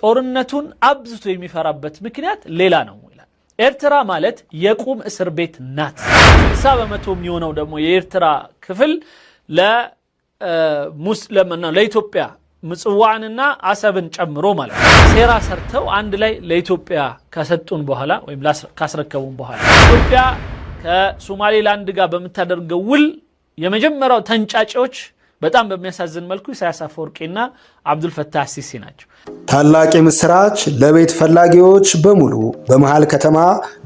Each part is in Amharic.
ጦርነቱን አብዝቶ የሚፈራበት ምክንያት ሌላ ነው ይላል። ኤርትራ ማለት የቁም እስር ቤት ናት። 60% የሚሆነው ደግሞ የኤርትራ ክፍል ለኢትዮጵያ ምጽዋዕንና አሰብን ጨምሮ ማለት ሴራ ሰርተው አንድ ላይ ለኢትዮጵያ ከሰጡን በኋላ ወይም ካስረከቡን በኋላ ኢትዮጵያ ከሶማሌላንድ ጋር በመታደርገው ውል የመጀመሪያው ተንጫጫዎች በጣም በሚያሳዝን መልኩ ኢሳያስ አፈወርቂና አብዱል ፈታህ አሲሲ ናቸው። ታላቅ ምስራች ለቤት ፈላጊዎች በሙሉ በመሃል ከተማ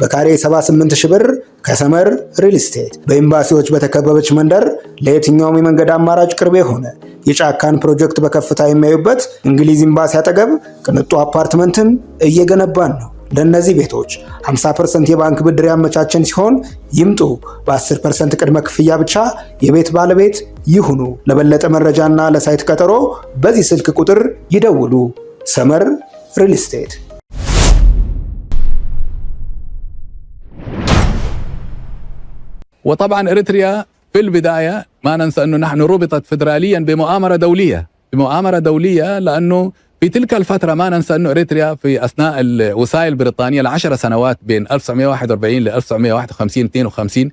በካሬ 78,000 ብር ከሰመር ሪል ስቴት በኤምባሲዎች በተከበበች መንደር ለየትኛውም የመንገድ አማራጭ ቅርብ የሆነ የጫካን ፕሮጀክት በከፍታ የሚያዩበት እንግሊዝ ኤምባሲ አጠገብ ቅንጡ አፓርትመንትን እየገነባን ነው። ለነዚህ ቤቶች 50% የባንክ ብድር ያመቻቸን ሲሆን ይምጡ። በ10% ቅድመ ክፍያ ብቻ የቤት ባለቤት ይሁኑ። ለበለጠ መረጃና ለሳይት ቀጠሮ በዚህ ስልክ ቁጥር ይደውሉ። ሰመር ሪል ስቴት። وطبعا اريتريا في البدايه ما ننسى انه نحن ربطت فدراليا بمؤامره دوليه لانه في تلك الفترة ما ننسى أنه إريتريا في أثناء الوصاية البريطانية ل10 سنوات بين 1941 ل 1951 52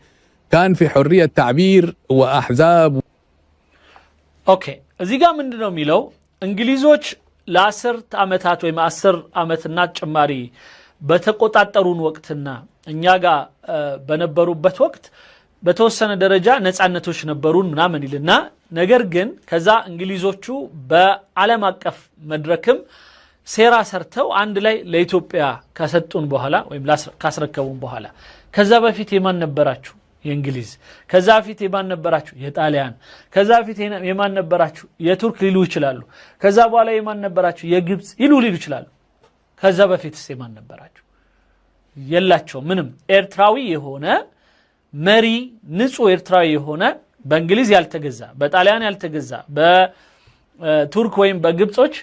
كان في حرية تعبير وأحزاب. أوكي እዚህ ጋር ምንድነው የሚለው እንግሊዞች ለ10 ዓመታት ወይ 10 ዓመትና ጭማሪ በተቆጣጠሩን ወቅትና እኛ ጋር በነበሩበት ወቅት በተወሰነ ደረጃ ነፃነቶች ነበሩን ምናምን ይልና ነገር ግን ከዛ እንግሊዞቹ በዓለም አቀፍ መድረክም ሴራ ሰርተው አንድ ላይ ለኢትዮጵያ ከሰጡን በኋላ ወይም ካስረከቡን በኋላ ከዛ በፊት የማን ነበራችሁ? የእንግሊዝ። ከዛ በፊት የማን ነበራችሁ? የጣሊያን። ከዛ በፊት የማን ነበራችሁ? የቱርክ ሊሉ ይችላሉ። ከዛ በኋላ የማን ነበራችሁ? የግብጽ ሊሉ ይችላሉ። ከዛ በፊትስ የማን ነበራችሁ? የላቸው ምንም። ኤርትራዊ የሆነ መሪ ንጹህ ኤርትራዊ የሆነ በእንግሊዝ ያልተገዛ በጣሊያን ያልተገዛ በቱርክ ወይም በግብጾች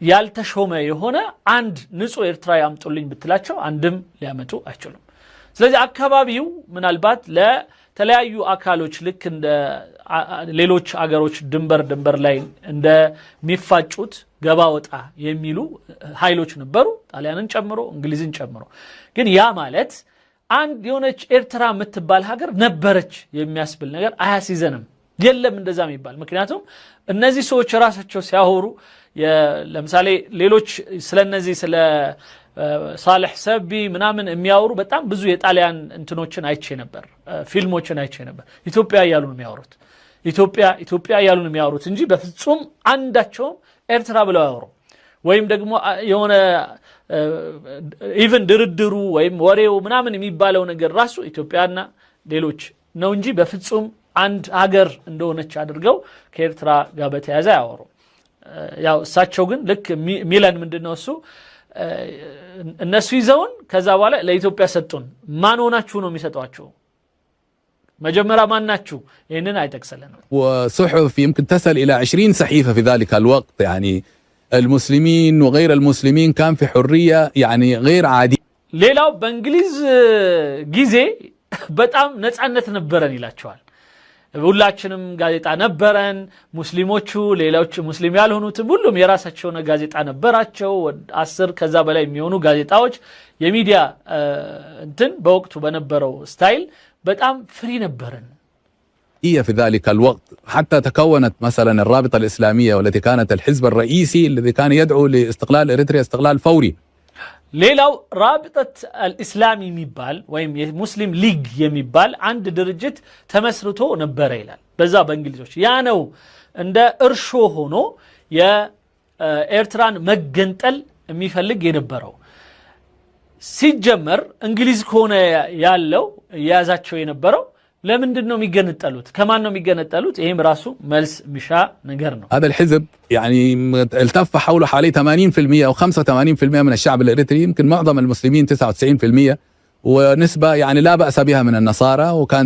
ያልተሾመ የሆነ አንድ ንጹህ ኤርትራዊ አምጡልኝ ብትላቸው አንድም ሊያመጡ አይችሉም። ስለዚህ አካባቢው ምናልባት ለተለያዩ አካሎች ልክ እንደ ሌሎች አገሮች ድንበር ላይ እንደሚፋጩት ገባ ወጣ የሚሉ ኃይሎች ነበሩ፣ ጣሊያንን ጨምሮ እንግሊዝን ጨምሮ። ግን ያ ማለት አንድ የሆነች ኤርትራ የምትባል ሀገር ነበረች የሚያስብል ነገር አያሲዘንም። የለም እንደዛ የሚባል። ምክንያቱም እነዚህ ሰዎች ራሳቸው ሲያወሩ ለምሳሌ ሌሎች ስለነዚህ ስለ ሳልህ ሰቢ ምናምን የሚያወሩ በጣም ብዙ የጣሊያን እንትኖችን አይቼ ነበር፣ ፊልሞችን አይቼ ነበር። ኢትዮጵያ እያሉ ነው የሚያወሩት፣ ኢትዮጵያ እያሉ ነው የሚያወሩት እንጂ በፍጹም አንዳቸውም ኤርትራ ብለው ያወሩ ወይም ደግሞ የሆነ ኢቭን ድርድሩ ወይም ወሬው ምናምን የሚባለው ነገር ራሱ ኢትዮጵያና ሌሎች ነው እንጂ በፍጹም አንድ ሀገር እንደሆነች አድርገው ከኤርትራ ጋር በተያያዘ ያወሩ። ያው እሳቸው ግን ልክ ሚላን ምንድነው እሱ እነሱ ይዘውን ከዛ በኋላ ለኢትዮጵያ ሰጡን። ማን ሆናችሁ ነው የሚሰጧቸው? መጀመሪያ ማን ናችሁ? ይሄንን አይጠቅሰልንም። وصحف يمكن تصل الى 20 صحيفه في ذلك الوقت يعني المسلمين وغير المسلمين كان في حرية يعني غير عادية. ሌላው በእንግሊዝ ጊዜ በጣም ነፃነት ነበረን ይላቸዋል። ሁላችንም ጋዜጣ ነበረን፣ ሙስሊሞቹ ሌሎች ሙስሊም ያልሆኑትም ሁሉም የራሳቸው ጋዜጣ ነበራቸው። 10 ከዛ በላይ የሚሆኑ ጋዜጣዎች የሚዲያ እንትን በወቅቱ በነበረው ስታይል በጣም ፍሪ ነበረን። في ذلك الوقت حتى تكونت مثلا الرابطة الإسلامية والتي كانت الحزب الرئيسي الذي كان يدعو لاستقلال إريتريا استقلال فوري. ሌላው ራብጠት አልእስላሚ የሚባል ወይም የሙስሊም ሊግ የሚባል አንድ ድርጅት ተመስርቶ ነበር ይላል በዛ በእንግሊዞች። ያ ነው እንደ እርሾ ሆኖ የኤርትራን መገንጠል የሚፈልግ የነበረው። ሲጀመር እንግሊዝ ከሆነ ያለው ያዛቸው የነበረው ለምንድን ነው የሚገነጠሉት? ከማን ነው የሚገነጠሉት? ይሄም ራሱ መልስ ሚሻ ነገር ነው። هذا الحزب يعني التف حوله حوالي 80% او 85% من الشعب الاريتري، يمكن معظم المسلمين 99%، ونسبة يعني لا بأس بها من النصارى. وكان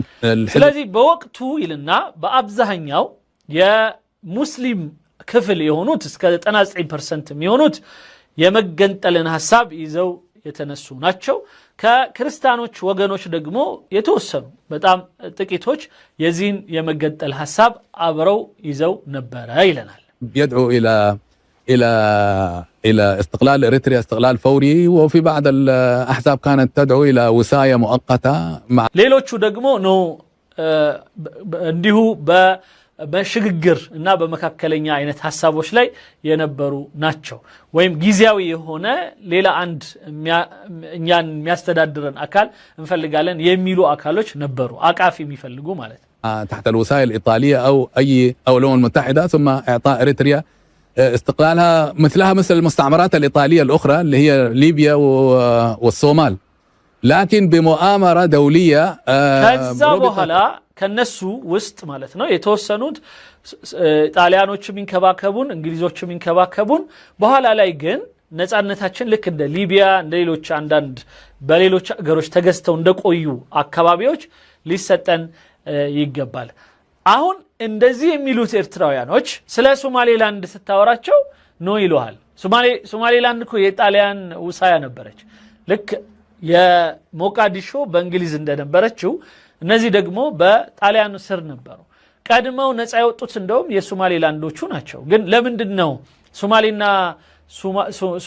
ስለዚህ በወቅቱ ይልና በአብዛኛው የሙስሊም ክፍል የሆኑት እስከ 99% የሚሆኑት የመገንጠልን ሐሳብ ይዘው የተነሱ ናቸው። ከክርስቲያኖች ወገኖች ደግሞ የተወሰኑ በጣም ጥቂቶች የዚህን የመገንጠል ሐሳብ አብረው ይዘው ነበር ይለናል። يدعو إلى استقلال إريتريا استقلال فوري، وفي بعض الأحزاب كانت تدعو إلى وصاية مؤقتة مع ሌሎቹ ደግሞ ነው እንዲሁ በሽግግር እና በመካከለኛ አይነት ሐሳቦች ላይ የነበሩ ናቸው ወይም ጊዜያዊ የሆነ ሌላ አንድ እኛን የሚያስተዳድረን አካል እንፈልጋለን የሚሉ አካሎች ነበሩ አቃፊ የሚፈልጉ ማለት ነው تحت الوصاية الإيطالية أو الأمم المتحدة ثم إعطاء إريتريا استقلالها مثل المستعمرات الإيطالية الأخرى اللي هي ليبيا والصومال لكن بمؤامرة دولية ከዛ በኋላ ከነሱ ውስጥ ማለት ነው የተወሰኑት ጣሊያኖችም ይንከባከቡን እንግሊዞችም ይንከባከቡን በኋላ ላይ ግን ነፃነታችን ልክ እንደ ሊቢያ እንደ ሌሎች አንዳንድ በሌሎች ሀገሮች ተገዝተው እንደቆዩ አካባቢዎች ሊሰጠን ይገባል አሁን እንደዚህ የሚሉት ኤርትራውያኖች ስለ ሶማሌላንድ ስታወራቸው ነው ይሉሃል ሶማሌላንድ እኮ የጣሊያን ውሳያ ነበረች ልክ የሞቃዲሾ በእንግሊዝ እንደነበረችው እነዚህ ደግሞ በጣሊያን ስር ነበሩ ቀድመው ነፃ ያወጡት እንደውም የሶማሌላንዶቹ ናቸው ግን ለምንድነው ሶማሌና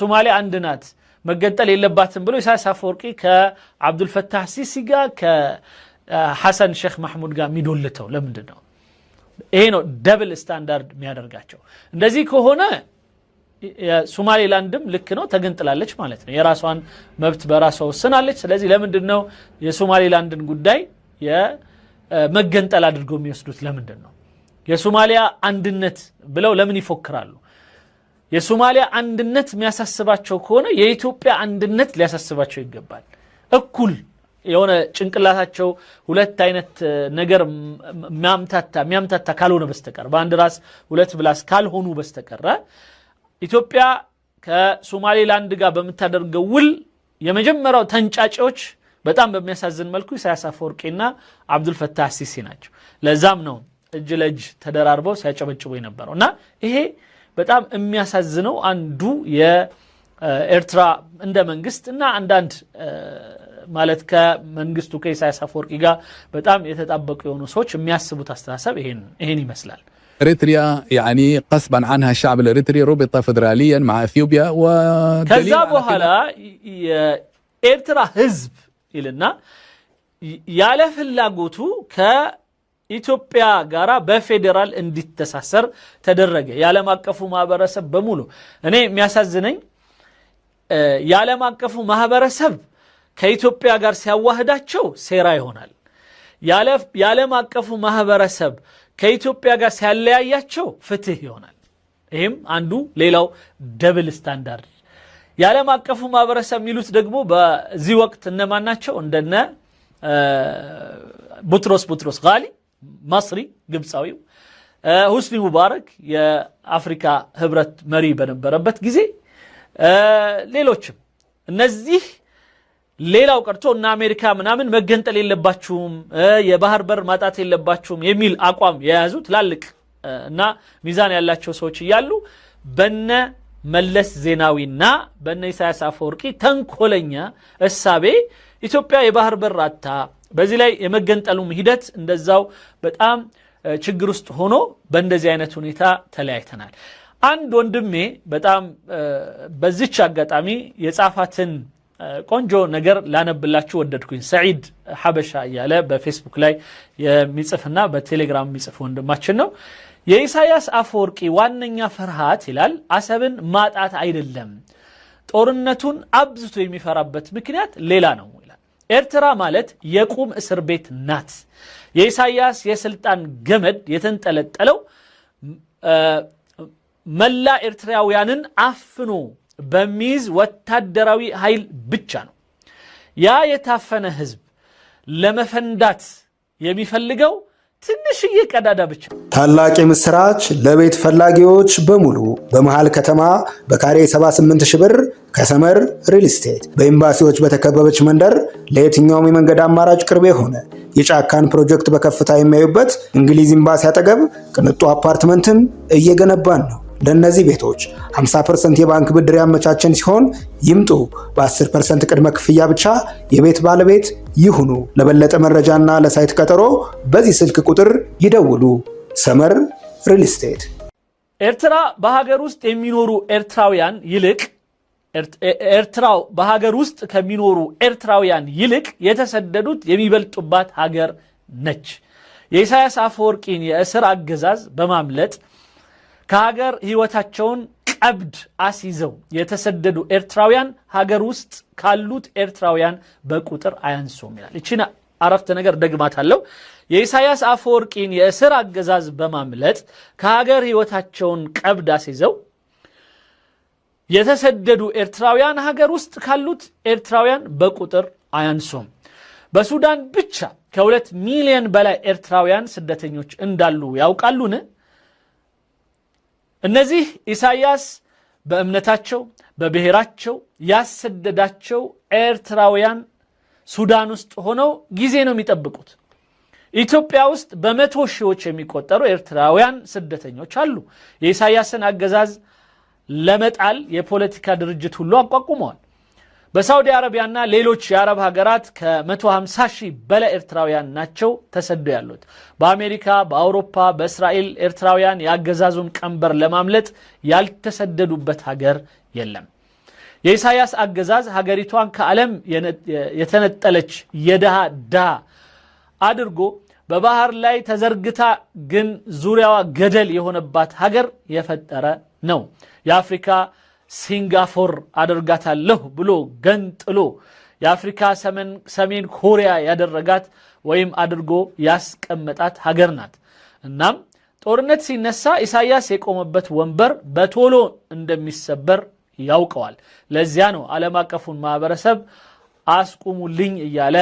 ሶማሌ አንድ ናት መገንጠል የለባትም ብሎ ኢሳያስ አፈወርቂ ከአብዱል ፈታህ ሲሲ ጋር ከሐሰን ሼክ መሐሙድ ጋር የሚዶልተው ለምንድነው ይሄ ነው ደብል ስታንዳርድ የሚያደርጋቸው እንደዚህ ከሆነ ሶማሌላንድም ልክ ነው ተገንጥላለች ማለት ነው የራሷን መብት በራሷ ወሰናለች ስለዚህ ለምንድነው የሶማሌላንድን ጉዳይ የመገንጠል አድርገው የሚወስዱት ለምንድነው የሶማሊያ አንድነት ብለው ለምን ይፎክራሉ የሶማሊያ አንድነት የሚያሳስባቸው ከሆነ የኢትዮጵያ አንድነት ሊያሳስባቸው ይገባል እኩል የሆነ ጭንቅላታቸው ሁለት አይነት ነገር የሚያምታታ ካልሆነ በስተቀር በአንድ ራስ ሁለት ብላስ ካልሆኑ በስተቀር ኢትዮጵያ ከሶማሌላንድ ጋር በመታደርገው ውል የመጀመሪያው ተንጫጫዎች በጣም በሚያሳዝን መልኩ ኢሳያስ አፈወርቂና አብዱል ፈታህ ሲሲ ናቸው ለዛም ነው እጅ ለእጅ ተደራርበው ሲያጨበጭቡ የነበረውና ይሄ በጣም የሚያሳዝነው አንዱ የኤርትራ እንደ መንግስትና አንዳንድ ማለት ከመንግስቱ ከኢሳያስ አፈወርቂ ጋር በጣም የተጣበቁ የሆኑ ሰዎች የሚያስቡት አስተሳሰብ ይሄን ይመስላል إريتريا يعني قصبا عنها الشعب الإريتري ربط فدراليا مع إثيوبيا ከዛ በኋላ የኤርትራ ህዝብ ይልና ያለ ፍላጎቱ ከኢትዮጵያ ጋራ በፌደራል እንዲተሳሰር ተደረገ ያለም አቀፉ ማህበረሰብ በሙሉ እኔ የሚያሳዝነኝ ያለም አቀፉ ማህበረሰብ ከኢትዮጵያ ጋር ሲያዋህዳቸው ሴራ ይሆናል ያለም አቀፉ ማህበረሰብ ከኢትዮጵያ ጋር ሲያለያያቸው ፍትህ ይሆናል ይሄም አንዱ ሌላው ደብል ስታንዳርድ ያለም አቀፉ ማህበረሰብ የሚሉት ደግሞ በዚህ ወቅት እነማን ናቸው እንደነ ቡትሮስ ጋሊ ማስሪ ግብጻዊው ሁስኒ ሙባረክ የአፍሪካ ህብረት መሪ በነበረበት ጊዜ ሌሎችም እነዚህ ሌላው ቀርቶ እና አሜሪካ ምናምን መገንጠል የለባችሁም የባህር በር ማጣት የለባችሁም የሚል አቋም የያዙ ትላልቅ እና ሚዛን ያላቸው ሰዎች ይያሉ በነ መለስ ዜናዊና በነ ኢሳያስ አፈወርቂ ተንኮለኛ እሳቤ ኢትዮጵያ የባህር በር አጣ በዚህ ላይ የመገንጠሉም ሂደት እንደዛው በጣም ችግር ውስጥ ሆኖ በእንደዚህ አይነት ሁኔታ ተለያይተናል አንድ ወንድሜ በጣም በዚች አጋጣሚ የጻፋትን ቆንጆ ነገር ላነብላችሁ ወደድኩኝ ሰዒድ ሐበሻ ያለ በፌስቡክ ላይ የሚጽፍና በቴሌግራም የሚጽፍ ወንድማችን ነው የኢሳያስ አፈወርቂ ዋነኛ ፍርሃት ይላል አሰብን ማጣት አይደለም ጦርነቱን አብዝቶ የሚፈራበት ምክንያት ሌላ ነው ይላል ኤርትራ ማለት የቁም እስር ቤት ናት የኢሳያስ የስልጣን ገመድ የተንጠለጠለው መላ ኤርትራውያንን አፍኖ በሚዝ ወታደራዊ ኃይል ብቻ ነው ያ የታፈነ ህዝብ ለመፈንዳት የሚፈልገው ትንሽዬ ቀዳዳ ብቻ ታላቅ ምስራች ለቤት ፈላጊዎች በሙሉ በመሃል ከተማ በካሬ 78,000 ብር ከሰመር ሪል ስቴት በኤምባሲዎች በተከበበች መንደር ለየትኛውም የመንገድ አማራጭ ቅርብ የሆነ የጫካን ፕሮጀክት በከፍታ የሚያዩበት እንግሊዝ ኤምባሲ አጠገብ ቅንጡ አፓርትመንትን እየገነባን ነው ለነዚህ ቤቶች 50% የባንክ ብድር ያመቻቸን ሲሆን ይምጡ በ10% ቅድመ ክፍያ ብቻ የቤት ባለቤት ይሁኑ ለበለጠ መረጃና ለሳይት ቀጠሮ በዚህ ስልክ ቁጥር ይደውሉ ሰመር ሪል ስቴት ኤርትራ በሀገር ውስጥ የሚኖሩ ኤርትራውያን ይልቅ ኤርትራው በሀገር ውስጥ ከሚኖሩ ኤርትራውያን ይልቅ የተሰደዱት የሚበልጡባት ሀገር ነች። የኢሳያስ አፈወርቂን የእስር አገዛዝ በማምለጥ ከሀገር ህይወታቸውን ቀብድ አስይዘው የተሰደዱ ኤርትራውያን ሀገር ውስጥ ካሉት ኤርትራውያን በቁጥር አያንሱም ይላል። እቺና አረፍተ ነገር ደግማታለሁ። የኢሳያስ አፈወርቂን የእስር አገዛዝ በማምለጥ ከሀገር ህይወታቸውን ቀብድ አስይዘው የተሰደዱ ኤርትራውያን ሀገር ውስጥ ካሉት ኤርትራውያን በቁጥር አያንሱም። በሱዳን ብቻ ከ2 ሚሊዮን በላይ ኤርትራውያን ስደተኞች እንዳሉ ያውቃሉን? እነዚህ ኢሳያስ በእምነታቸው በብሔራቸው ያሰደዳቸው ኤርትራውያን ሱዳን ውስጥ ሆነው ጊዜ ነው የሚጠብቁት። ኢትዮጵያ ውስጥ በመቶ ሺዎች የሚቆጠሩ ኤርትራውያን ስደተኞች አሉ። የኢሳያስን አገዛዝ ለመጣል የፖለቲካ ድርጅት ሁሉ አቋቁመዋል። በሳውዲ አረቢያና ሌሎች የአረብ ሀገራት ከ150 ሺህ በላይ ኤርትራውያን ናቸው ተሰደው ያሉት። በአሜሪካ፣ በአውሮፓ፣ በእስራኤል ኤርትራውያን የአገዛዙን ቀንበር ለማምለጥ ያልተሰደዱበት ሀገር የለም። የኢሳያስ አገዛዝ ሀገሪቷን ከዓለም የተነጠለች የደሃ ድሃ አድርጎ በባህር ላይ ተዘርግታ ግን ዙሪያዋ ገደል የሆነባት ሀገር የፈጠረ ነው። የአፍሪካ ሲንጋፖር አደርጋታለሁ ብሎ ገንጥሎ የአፍሪካ ሰሜን ኮሪያ ያደረጋት ወይም አድርጎ ያስቀመጣት ሀገር ናት። እናም ጦርነት ሲነሳ ኢሳያስ የቆመበት ወንበር በቶሎ እንደሚሰበር ያውቀዋል። ለዚያ ነው ዓለም አቀፉን ማህበረሰብ አስቁሙልኝ እያለ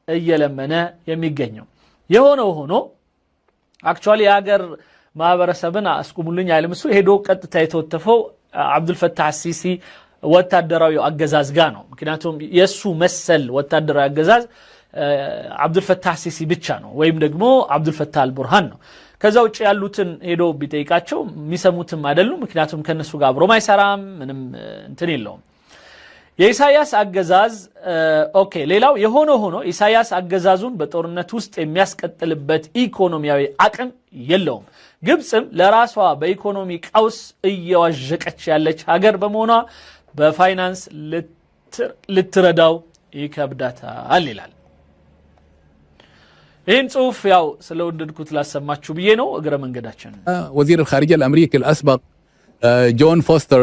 እየለመነ የሚገኘው። የሆነው ሆኖ አክቹአሊ የሀገር ማህበረሰብን አስቁሙልኝ አይልም። እሱ ሄዶ ቀጥታ የተወተፈው አብዱልፈታህ አሲሲ ወታደራዊ አገዛዝ ጋር ነው። ምክንያቱም የሱ መሰል ወታደራዊ አገዛዝ አብዱልፈታህ አሲሲ ብቻ ነው፣ ወይም ደግሞ አብዱልፈታህ አልቡርሃን ነው። ከዛ ውጭ ያሉትን ሄዶ ቢጠይቃቸው የሚሰሙትም አይደሉም። ምክንያቱም ከነሱ ጋር አብሮም አይሰራም፣ ምንም እንትን የለውም። የኢሳያስ አገዛዝ ኦኬ። ሌላው የሆነ ሆኖ ኢሳያስ አገዛዙን በጦርነት ውስጥ የሚያስቀጥልበት ኢኮኖሚያዊ አቅም የለውም። ግብፅም ለራሷ በኢኮኖሚ ቀውስ እየዋዠቀች ያለች ሀገር በመሆኗ በፋይናንስ ልትረዳው ይከብዳታል ይላል። ይህን ጽሁፍ ያው ስለወደድኩት ላሰማችሁ ብዬ ነው። እግረ መንገዳችን وزير الخارجية الأمريكي الأسبق جون فوستر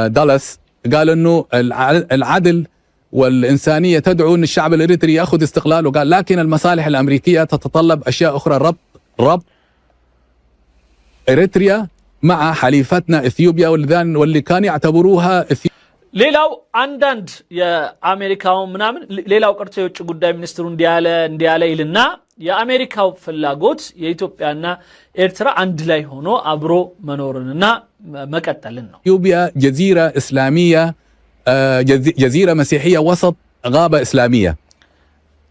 دالاس قال انه العدل والإنسانية تدعو ان الشعب الإريتري يأخذ استقلاله، وقال لكن المصالح الأمريكية تتطلب أشياء أخرى، ربط إريتريا مع حليفتنا إثيوبيا واللي كان يعتبروها ሌላው አንዳንድ የአሜሪካው ምናምን ሌላው ቀርቶ የውጭ ጉዳይ ሚኒስትሩ እንዲያለ ይልና የአሜሪካው ፍላጎት የኢትዮጵያና ኤርትራ አንድ ላይ ሆኖ አብሮ መኖርንና መቀጠልን ነው። إثيوبيا جزيرة إسلامية، جزيرة مسيحية وسط غابة إسلامية።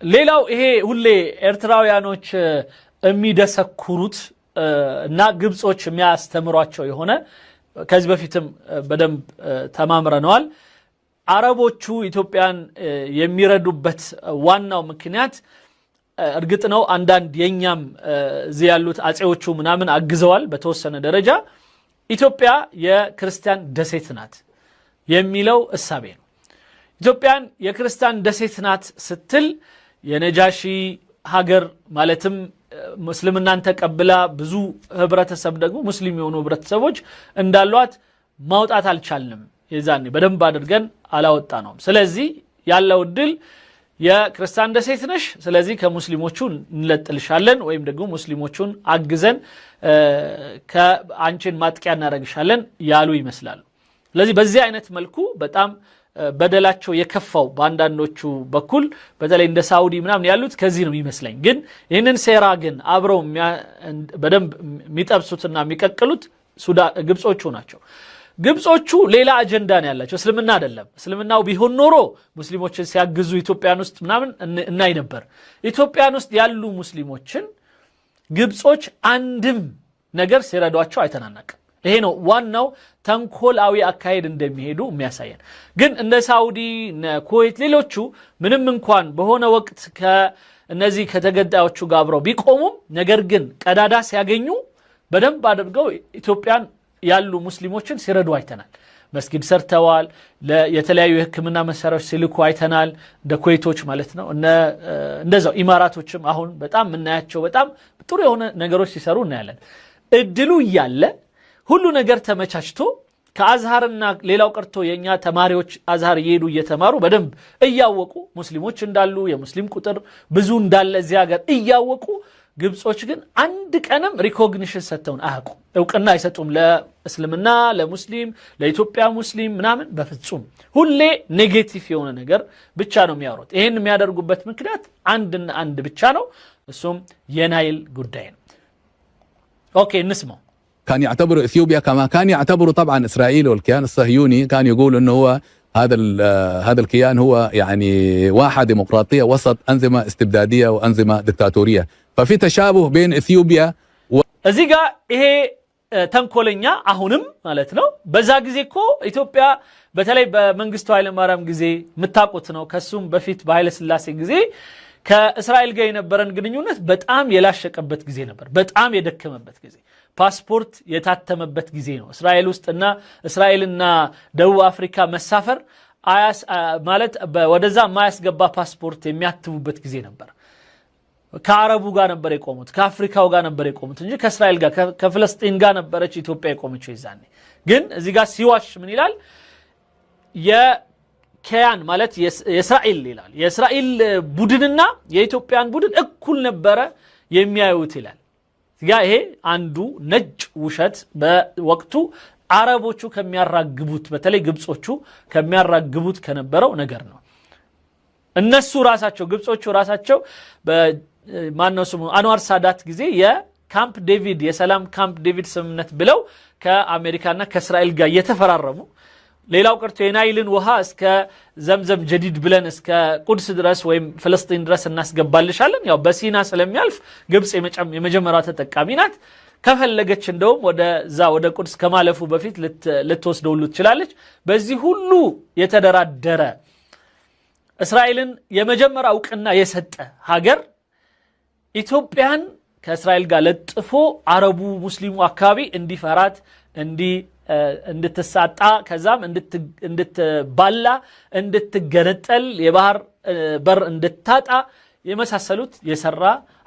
ሌላው ይሄ ሁሌ ኤርትራውያኖች የሚደሰኩሩት እና ግብጾች የሚያስተምሯቸው የሆነ ከዚህ በፊትም በደንብ ተማምረናል። አረቦቹ ኢትዮጵያን የሚረዱበት ዋናው ምክንያት እርግጥ ነው አንዳንድ የኛም እዚህ ያሉት አጼዎቹ ምናምን አግዘዋል በተወሰነ ደረጃ። ኢትዮጵያ የክርስቲያን ደሴት ናት የሚለው እሳቤ ነው። ኢትዮጵያን የክርስቲያን ደሴት ናት ስትል የነጃሺ ሀገር ማለትም ሙስሊምናን ተቀብላ ብዙ ህብረተሰብ ደግሞ ሙስሊም የሆኑ ህብረተሰቦች እንዳሏት ማውጣት አልቻልንም። የዛኔ በደንብ አድርገን አላወጣ ነው። ስለዚህ ያለው ድል የክርስቲያን ደሴት ነሽ፣ ስለዚህ ከሙስሊሞቹ እንለጥልሻለን ወይም ደግሞ ሙስሊሞቹን አግዘን ከአንቺን ማጥቂያ እናደርግሻለን ያሉ ይመስላሉ። ስለዚህ በዚህ አይነት መልኩ በጣም በደላቸው የከፋው በአንዳንዶቹ በኩል በተለይ እንደ ሳውዲ ምናምን ያሉት ከዚህ ነው የሚመስለኝ። ግን ይህንን ሴራ ግን አብረው በደንብ የሚጠብሱትና የሚቀቅሉት ግብጾቹ ናቸው። ግብጾቹ ሌላ አጀንዳ ነው ያላቸው፣ እስልምና አይደለም። እስልምናው ቢሆን ኖሮ ሙስሊሞችን ሲያግዙ ኢትዮጵያን ውስጥ ምናምን እናይ ነበር። ኢትዮጵያን ውስጥ ያሉ ሙስሊሞችን ግብጾች አንድም ነገር ሲረዷቸው አይተናነቅም። ይሄ ነው ዋናው ተንኮላዊ አካሄድ እንደሚሄዱ የሚያሳየን። ግን እንደ ሳውዲ፣ ኩዌት፣ ሌሎቹ ምንም እንኳን በሆነ ወቅት ከነዚህ ከተገዳዮቹ ጋር አብረው ቢቆሙም ነገር ግን ቀዳዳ ሲያገኙ በደንብ አድርገው ኢትዮጵያን ያሉ ሙስሊሞችን ሲረዱ አይተናል። መስጊድ ሰርተዋል። የተለያዩ የህክምና መሳሪያዎች ሲልኩ አይተናል። እንደ ኩዌቶች ማለት ነው። እንደዛው ኢማራቶችም አሁን በጣም የምናያቸው በጣም ጥሩ የሆነ ነገሮች ሲሰሩ እናያለን። እድሉ እያለ ሁሉ ነገር ተመቻችቶ ከአዝሃርና ሌላው ቀርቶ የኛ ተማሪዎች አዝሃር እየሄዱ እየተማሩ በደንብ እያወቁ ሙስሊሞች እንዳሉ የሙስሊም ቁጥር ብዙ እንዳለ እዚህ ሀገር እያወቁ ግብጾች ግን አንድ ቀንም ሪኮግኒሽን ሰጥተውን አያውቁም። እውቅና አይሰጡም ለእስልምና፣ ለሙስሊም፣ ለኢትዮጵያ ሙስሊም ምናምን በፍጹም ሁሌ ኔጌቲቭ የሆነ ነገር ብቻ ነው የሚያወሩት። ይሄን የሚያደርጉበት ምክንያት አንድና አንድ ብቻ ነው፣ እሱም የናይል ጉዳይ ነው። ኦኬ እንስማው። كان يعتبر اثيوبيا كما كان يعتبر طبعا اسرائيل والكيان الصهيوني، كان يقول انه هو هذا الكيان هو يعني واحة ديمقراطية وسط أنظمة استبدادية وأنظمة دكتاتورية، ففي تشابه بين اثيوبيا እዚህ ጋር ይሄ ተንኮለኛ አሁንም ማለት ነው። በዛ ጊዜ እኮ ኢትዮጵያ በተለይ በመንግስቱ ኃይለ ማርያም ጊዜ የምታውቁት ነው። ከሱም በፊት በኃይለ ሥላሴ ጊዜ ከእስራኤል ጋር የነበረን ግንኙነት በጣም የላሸቀበት ጊዜ ነበር። በጣም የደከመበት ጊዜ፣ ፓስፖርት የታተመበት ጊዜ ነው። እስራኤል ውስጥና እስራኤልና ደቡብ አፍሪካ መሳፈር ማለት ወደዛ የማያስገባ ፓስፖርት የሚያትሙበት ጊዜ ነበር። ከአረቡ ጋር ነበር የቆሙት፣ ከአፍሪካው ጋር ነበር የቆሙት እንጂ ከእስራኤል ጋር ከፍልስጤን ጋር ነበረች ኢትዮጵያ የቆመችው ይዛኔ። ግን እዚህ ጋር ሲዋሽ ምን ይላል? የከያን ማለት የእስራኤል ይላል። የእስራኤል ቡድንና የኢትዮጵያን ቡድን እኩል ነበረ የሚያዩት ይላል። ይሄ አንዱ ነጭ ውሸት በወቅቱ አረቦቹ ከሚያራግቡት በተለይ ግብጾቹ ከሚያራግቡት ከነበረው ነገር ነው። እነሱ ራሳቸው ግብጾቹ ራሳቸው በማነው ስሙ አንዋር ሳዳት ጊዜ የካምፕ ዴቪድ የሰላም ካምፕ ዴቪድ ስምምነት ብለው ከአሜሪካና ከእስራኤል ጋር እየተፈራረሙ ሌላው ቀርቶ የናይልን ውሃ እስከ ዘምዘም ጀዲድ ብለን እስከ ቁድስ ድረስ ወይም ፍልስጤን ድረስ እናስገባልሻለን። ያው በሲና ስለሚያልፍ ግብጽ የመጀመሪያዋ ተጠቃሚ ናት። ከፈለገች እንደውም ወደ ቁድስ ከማለፉ በፊት ልትወስደው ሁሉ ትችላለች። በዚህ ሁሉ የተደራደረ እስራኤልን የመጀመሪያ እውቅና የሰጠ ሀገር ኢትዮጵያን ከእስራኤል ጋር ለጥፎ አረቡ ሙስሊሙ አካባቢ እንዲፈራት እንድትሳጣ ከዛም እንድትባላ እንድትገነጠል የባህር በር እንድታጣ የመሳሰሉት የሰራ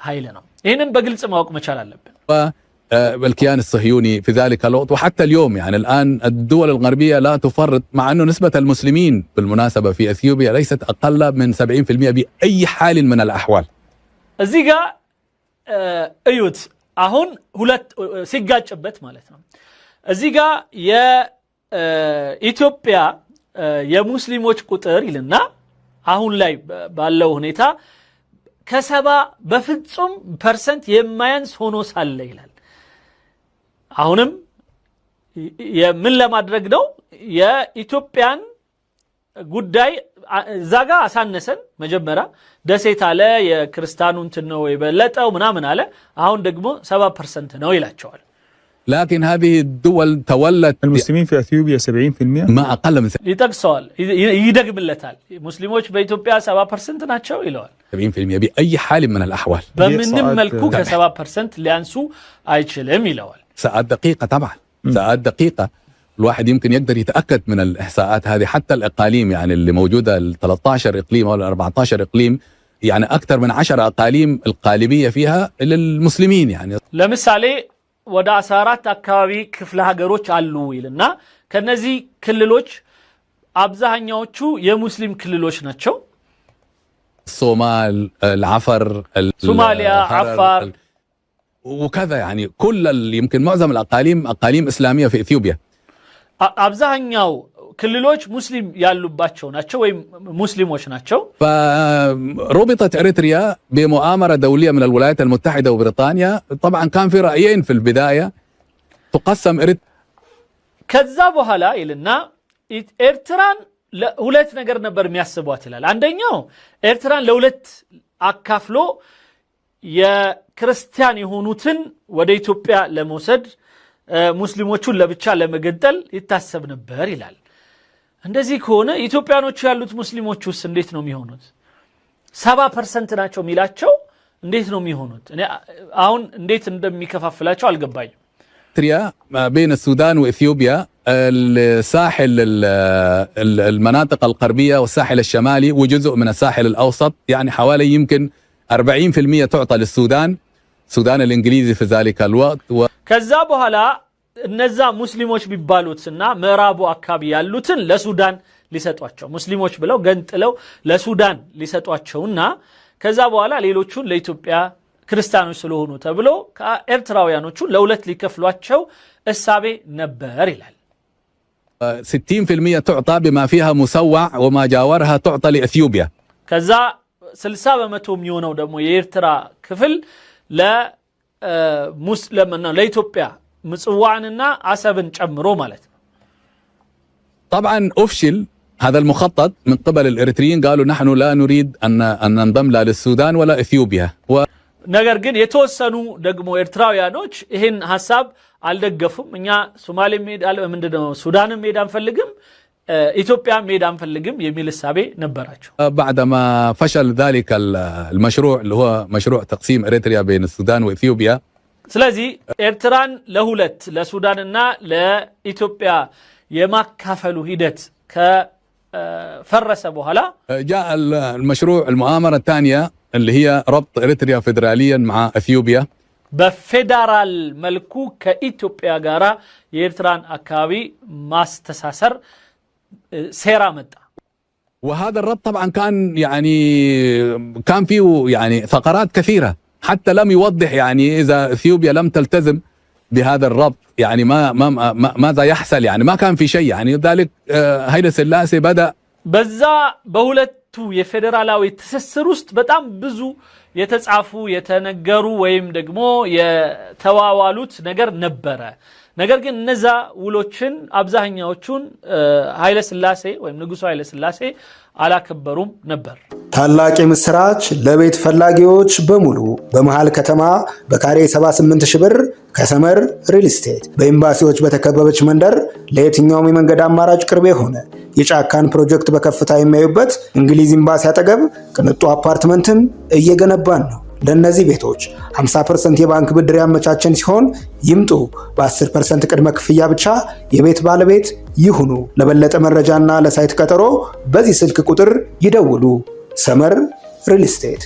ኃይል ነው። ይህንን በግልጽ ማወቅ መቻል አለብን። الكيان الصهيوني في ذلك الوقت وحتى اليوم يعني الآن الدول الغربية لا تفرط، مع أنه نسبة المسلمين بالمناسبة في أثيوبيا ليست أقل من 70% بأي حال من الأحوال. እዚህ ጋር እዩት አሁን ሁለት ሲጋጭበት ማለት ነው። እዚህ ጋር የኢትዮጵያ የሙስሊሞች ቁጥር ይልና አሁን ላይ ባለው ሁኔታ በፍጹም ፐርሰንት የማያንስ ሆኖ ሳለ ይላል። አሁንም ምን ለማድረግ ነው? የኢትዮጵያን ጉዳይ ዛጋ አሳነሰን። መጀመሪያ ደሴት አለ የክርስቲያኑ እንትን ነው የበለጠው ምናምን አለ። አሁን ደግሞ 70% ነው ይላቸዋል። لكن هذه الدول تولت المسلمين في اثيوبيا 70% ما اقل من ይጠቅሰዋል፣ ይደግምለታል። ሙስሊሞች በኢትዮጵያ 70% ናቸው ይለዋል። 70% بأي حال من الأحوال በምንም መልኩ ከ70% ሊያንሱ አይችልም ይለዋል። ساعات دقيقة طبعا ساعات دقيقة الواحد يمكن يقدر يتأكد من الإحصاءات هذه. حتى الإقاليم يعني اللي موجودة 13 إقليم أو 14 إقليم يعني أكثر من 10 أقاليم الغالبية فيها للمسلمين يعني ለምሳሌ ወደ 14 አካባቢ ክፍለ ሀገሮች አሉ ይልና ከነዚህ ክልሎች አብዛኛዎቹ የሙስሊም ክልሎች ናቸው። الصومال، العفر، ሶማሊያ፣ አፋር وكذا يعني كل يمكن معظم الأقاليم أقاليم إسلامية في إثيوبيا. አብዛኛው ክልሎች ሙስሊም ያሉባቸው ናቸው ወይም ሙስሊሞች ናቸው። فربطت إريتريا بمؤامرة دولية من الولايات المتحدة وبريطانيا. طبعا كان في رأيين في البداية تقسم ከዛ በኋላ ይልና ኤርትራን ለሁለት ነገር ነበር የሚያስቧት ይላል። አንደኛው ኤርትራን ለሁለት አካፍሎ የክርስቲያን የሆኑትን ወደ ኢትዮጵያ ለመውሰድ ሙስሊሞቹን ለብቻ ለመገንጠል ይታሰብ ነበር ይላል። እንደዚህ ከሆነ ኢትዮጵያኖቹ ያሉት ሙስሊሞቹስ እንዴት ነው የሚሆኑት? 70% ናቸው የሚላቸው እንዴት ነው የሚሆኑት? እኔ አሁን እንዴት እንደሚከፋፍላቸው አልገባኝም። إريتريا بين السودان وإثيوبيا الساحل المناطق الغربية والساحل الشمالي وجزء من الساحل الأوسط، يعني حوالي يمكن 40% تعطى للسودان، السودان الإنجليزي في ذلك الوقت. كذا بحالا እነዛ ሙስሊሞች ቢባሉትና ምዕራቡ አካባቢ ያሉትን ለሱዳን ሊሰጧቸው ሙስሊሞች ብለው ገንጥለው ለሱዳን ሊሰጧቸውና ከዛ በኋላ ሌሎቹን ለኢትዮጵያ ክርስቲያኖች ስለሆኑ ተብሎ ከኤርትራውያኖቹ ለሁለት ሊከፍሏቸው እሳቤ ነበር ይላል። 60% تعطى بما فيها مسوع وما جاورها تعطى لإثيوبيا. ከዛ 60% የሚሆነው ደግሞ የኤርትራ ክፍል ለሙስሊምና ለኢትዮጵያ مصوعننا عسبن جمرو مالت. طبعا أفشل هذا المخطط من قبل الإريتريين، قالوا نحن لا نريد أن ننضم لا للسودان ولا إثيوبيا. نجرجن يتوسنوا دقمو إرتراويانوش هن حساب على دقفهم منيا سومالي ميد على من دنا السودان ميدان فلقم إثيوبيا ميدان فلقم يميل السابع نبراجو. بعدما فشل ذلك المشروع اللي هو مشروع تقسيم إريتريا بين السودان وإثيوبيا، ስለዚህ ኤርትራን ለሁለት ለሱዳንና ለኢትዮጵያ የማካፈሉ ሂደት ከፈረሰ በኋላ جاء المشروع المؤامرة الثانية اللي هي ربط إريتريا فيدراليا مع إثيوبيا بفيدرال ملكو كإثيوبيا غارا የኤርትራን አካባቢ ማስተሳሰር ሴራ መጣ። وهذا الربط طبعا كان فيه يعني ثغرات كثيرة، حتى لم يوضح يعني إذا إثيوبيا لم تلتزم بهذا الربط يعني ماذا يحصل، يعني ما كان في شيء. يعني ذلك هيلة سلاسي بدأ بزا بهولتو የፌደራላዊ ትስስር ውስጥ በጣም ብዙ የተጻፉ የተነገሩ ወይም ደግሞ የተዋዋሉት ነገር ነበረ። ነገር ግን እነዛ ውሎችን አብዛኛዎቹን ኃይለ ሥላሴ ወይም ንጉሱ ኃይለ ሥላሴ አላከበሩም ነበር። ታላቅ ምስራች ለቤት ፈላጊዎች በሙሉ በመሃል ከተማ በካሬ 78,000 ብር ከሰመር ሪል ስቴት በኤምባሲዎች በተከበበች መንደር ለየትኛውም የመንገድ አማራጭ ቅርብ የሆነ የጫካን ፕሮጀክት በከፍታ የሚያዩበት እንግሊዝ ኤምባሲ አጠገብ ቅንጡ አፓርትመንትን እየገነባን ነው። ለነዚህ ቤቶች 50% የባንክ ብድር ያመቻቸን ሲሆን ይምጡ። በ10% ቅድመ ክፍያ ብቻ የቤት ባለቤት ይሁኑ። ለበለጠ መረጃና ለሳይት ቀጠሮ በዚህ ስልክ ቁጥር ይደውሉ። ሰመር ሪል ስቴት